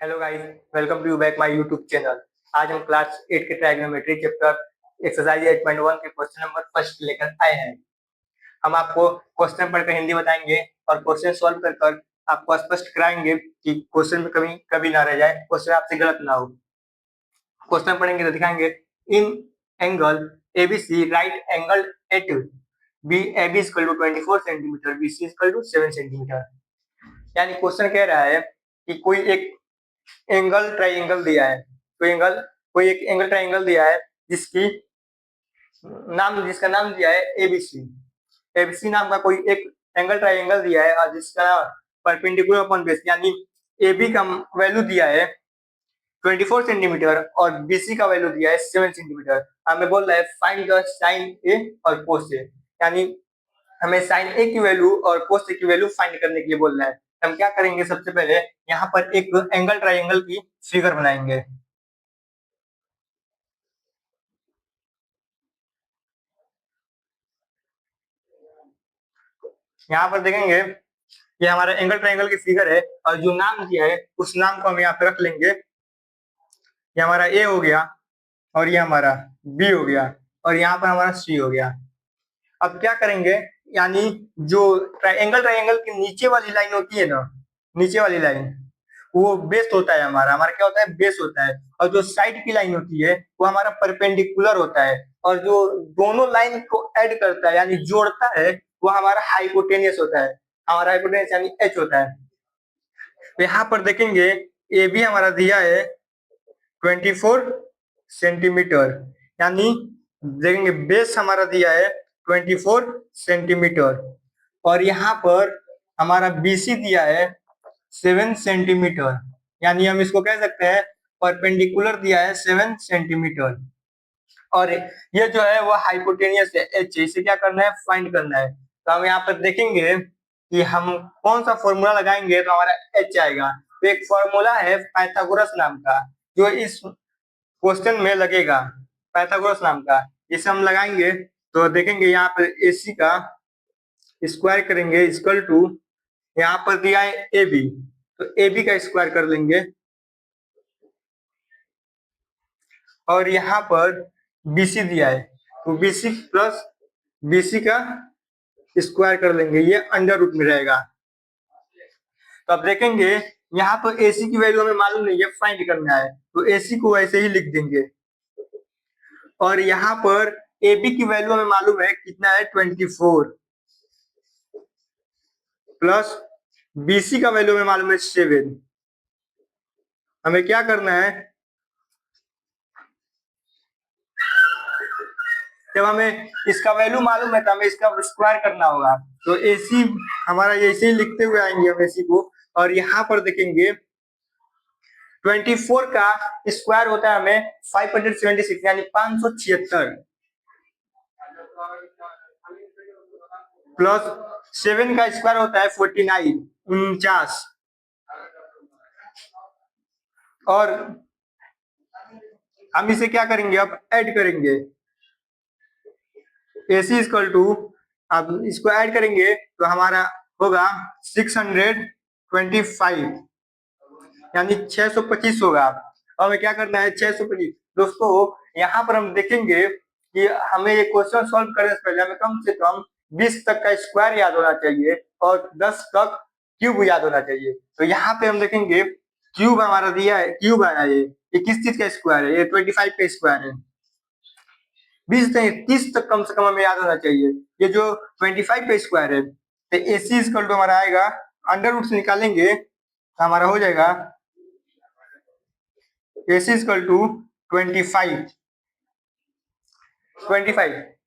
Hello guys, welcome to back my YouTube channel. आज हम class 8 के ट्राइगोनोमेट्री चैप्टर एक्सरसाइज 8.1 के क्वेश्चन नंबर फर्स्ट लेकर आए हैं। हम आपको क्वेश्चन पढ़कर हिंदी बताएंगे और क्वेश्चन सॉल्व कर कर आपको स्पष्ट कराएंगे कि क्वेश्चन में कभी कभी ना रह जाए, क्वेश्चन आपसे गलत ना हो। क्वेश्चन पढ़ेंगे तो दिखाएंगे in angle ABC right angle at B A B equal to 24 centimeter, B C equal to 7 centimeter. यानी क्वेश्चन कह रहा है कि कोई एक एंगल ट्राइंगल दिया है, कोई एक एंगल ट्राइंगल दिया है जिसका नाम दिया है एबीसी। एबीसी नाम का कोई एक एंगल ट्राइंगल दिया है और जिसका परपेंडिकुलर अपॉन बेस यानी एबी का वैल्यू दिया है 24 सेंटीमीटर और बीसी का वैल्यू दिया है 7 सेंटीमीटर। हमें बोल रहा है फाइंड द साइन ए और कोस ए, यानी हमें साइन ए की वैल्यू और कोस ए की वैल्यू फाइंड करने के लिए बोल रहा है। हम क्या करेंगे, सबसे पहले यहाँ पर एक एंगल ट्राइंगल की फिगर बनाएंगे। यहाँ पर देखेंगे ये हमारा एंगल ट्राइंगल की फिगर है और जो नाम दिया है उस नाम को हम यहाँ पे रख लेंगे। ये हमारा ए हो गया और ये हमारा बी हो गया और यहाँ पर हमारा सी हो गया। अब क्या करेंगे, यानी जो एंगल ट्राइंगल की नीचे वाली लाइन होती है ना, नीचे वाली लाइन वो बेस होता है, हमारा क्या होता है, बेस होता है। और जो साइड की लाइन होती है वो हमारा परपेंडिकुलर होता है और जो दोनों लाइन को ऐड करता है यानी जोड़ता है वो हमारा हाइपोटेनियस होता है। हमारा हाइपोटेनियस यानी एच होता है। तो यहाँ पर देखेंगे ए बी हमारा दिया है 24 सेंटीमीटर, यानी देखेंगे बेस हमारा दिया है 24 सेंटीमीटर और यहाँ पर हमारा बीसी दिया है 7 सेंटीमीटर, यानी हम इसको कह सकते हैं परपेंडिकुलर दिया है 7 सेंटीमीटर और ये जो है वो हाइपोटेनियस है एच। इसे क्या करना है, फाइंड करना है। तो हम यहाँ पर देखेंगे कि हम कौन सा फॉर्मूला लगाएंगे तो हमारा एच आएगा। तो एक फॉर्मूला है पाइथागोरस नाम का जो इस क्वेश्चन में लगेगा, पाइथागोरस नाम का। इसे हम लगाएंगे तो देखेंगे यहाँ पर एसी का स्क्वायर करेंगे इक्वल टू, यहाँ पर दिया है ए बी तो ए बी का स्क्वायर कर लेंगे और यहाँ पर बीसी दिया है तो बीसी प्लस बीसी का स्क्वायर कर लेंगे, ये अंडर रूट में रहेगा। तो अब देखेंगे यहाँ पर एसी की वैल्यू हमें मालूम नहीं है, फाइंड करना है तो एसी को वैसे ही लिख देंगे और यहाँ पर ए बी की वैल्यू हमें मालूम है कितना है 24 प्लस बीसी का वैल्यू हमें मालूम है 7। हमें क्या करना है, जब हमें इसका वैल्यू मालूम है तो हमें इसका स्क्वायर करना होगा। तो एसी हमारा ऐसे ही लिखते हुए आएंगे हम एसी को और यहाँ पर देखेंगे 24 का स्क्वायर होता है हमें 576 यानी 576 प्लस 7 का स्क्वायर होता है 49 49 और हम इसे क्या करेंगे, अब ऐड करेंगे AC इक्वल टू, अब इसको ऐड करेंगे तो हमारा होगा 625 यानी 625 होगा। अब हमें क्या करना है 625। दोस्तों यहाँ पर हम देखेंगे कि हमें ये क्वेश्चन सॉल्व करने से पहले हमें कम से कम 20 तक का स्क्वायर याद होना चाहिए और 10 तक क्यूब याद होना चाहिए। तो यहाँ पे हम देखेंगे क्यूब हमारा दिया है, क्यूब आया ये किस चीज का स्क्वायर है, ये 25 का स्क्वायर है। 20 से 30 तक कम से कम हमें याद होना चाहिए। ये जो 25 का स्क्वायर है तो AC इक्वल टू हमारा आएगा, अंडर रूट से निकालेंगे तो हमारा हो जाएगा AC इक्वल टू 25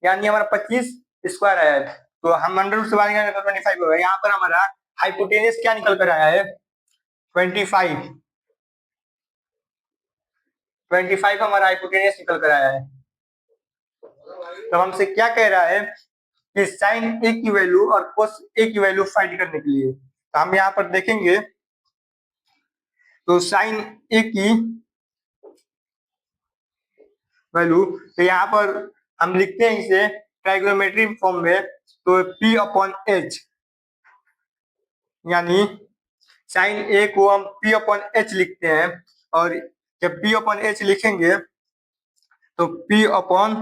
यानी हमारा 25 स्क्वायर आया है। तो हम अंडर रूट से बाहर निकालेंगे तो 25 होगा। यहाँ पर हमारा हाइपोटेनियस क्या निकल कर आया है 25 हमारा हाइपोटेनियस निकल कर आया है। तो हमसे क्या कह रहा है कि साइन ए की वैल्यू और कोस ए की वैल्यू फाइंड करने के लिए। तो हम यहाँ पर देखेंगे तो साइन ए की वैल्यू, तो यहाँ पर हम लिखते हैं इसे ट्राइगोनोमेट्री फॉर्म में, तो P अपॉन H यानी साइन ए को हम P अपॉन एच लिखते हैं, और जब P अपॉन एच लिखेंगे तो P upon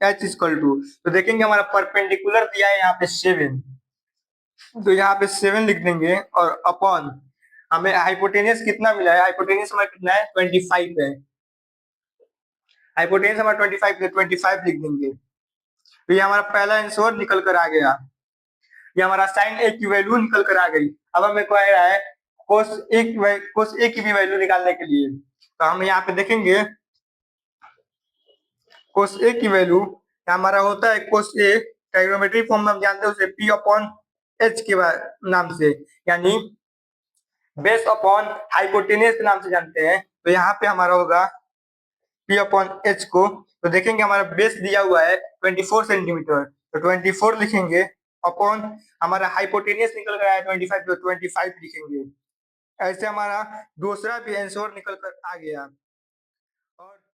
H equal to, तो देखेंगे हमारा परपेंडिकुलर दिया है यहाँ पे 7, तो यहाँ पे 7 लिख देंगे, और अपॉन हमें हाइपोटेनियस कितना मिला है, हाइपोटेनियस हमारा कितना है 25 है, हाइपोटेनियस हमारा 25 है, 25 लिख देंगे। तो ये हमारा पहला आंसर निकल कर आ गया, ये हमारा साइन ए की वैल्यू निकल कर आ गई। अब हमें कह रहा है कोस ए की भी वैल्यू निकालने के लिए, तो हम यहाँ पे देखेंगे कोस ए की वैल्यू हमारा होता है कोस ए, ट्राइगोनोमेट्रिक फॉर्म में हम जानते हैं उसे P अपॉन एच के नाम से, यानी बेस अपॉन हाइपोटेनियस के नाम से जानते हैं। तो यहाँ पे हमारा होगा P अपॉन एच को, तो देखेंगे हमारा बेस दिया हुआ है 24 सेंटीमीटर, तो 24 लिखेंगे, अपॉन हमारा हाइपोटेनियस निकल कर आया 25, तो 25 लिखेंगे। ऐसे हमारा दूसरा भी आंसर निकल कर आ गया। और